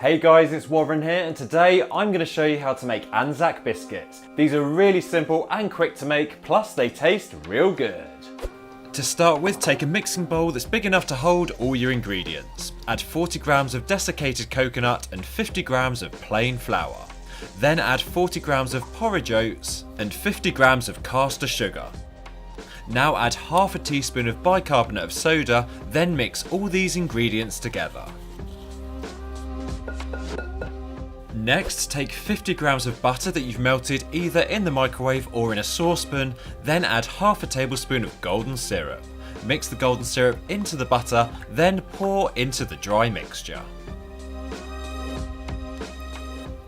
Hey guys, it's Warren here, and today I'm going to show you how to make Anzac Biscuits. These are really simple and quick to make, plus they taste real good. To start with, take a mixing bowl that's big enough to hold all your ingredients. Add 40 grams of desiccated coconut and 50 grams of plain flour. Then add 40 grams of porridge oats and 50 grams of caster sugar. Now add half a teaspoon of bicarbonate of soda, then mix all these ingredients together. Next, take 50 grams of butter that you've melted either in the microwave or in a saucepan, then add half a tablespoon of golden syrup. Mix the golden syrup into the butter, then pour into the dry mixture.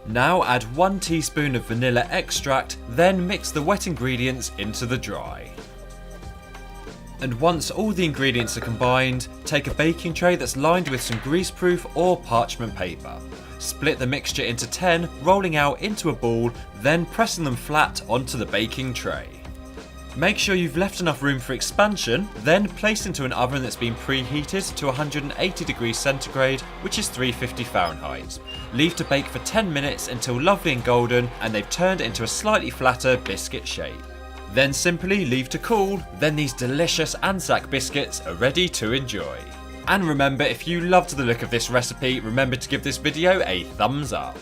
Now add 1 teaspoon of vanilla extract, then mix the wet ingredients into the dry. And once all the ingredients are combined, take a baking tray that's lined with some greaseproof or parchment paper. Split the mixture into 10, rolling out into a ball, then pressing them flat onto the baking tray. Make sure you've left enough room for expansion, then place into an oven that's been preheated to 180 degrees centigrade, which is 350 Fahrenheit. Leave to bake for 10 minutes until lovely and golden and they've turned into a slightly flatter biscuit shape. Then simply leave to cool, then these delicious Anzac biscuits are ready to enjoy. And remember, if you loved the look of this recipe, remember to give this video a thumbs up.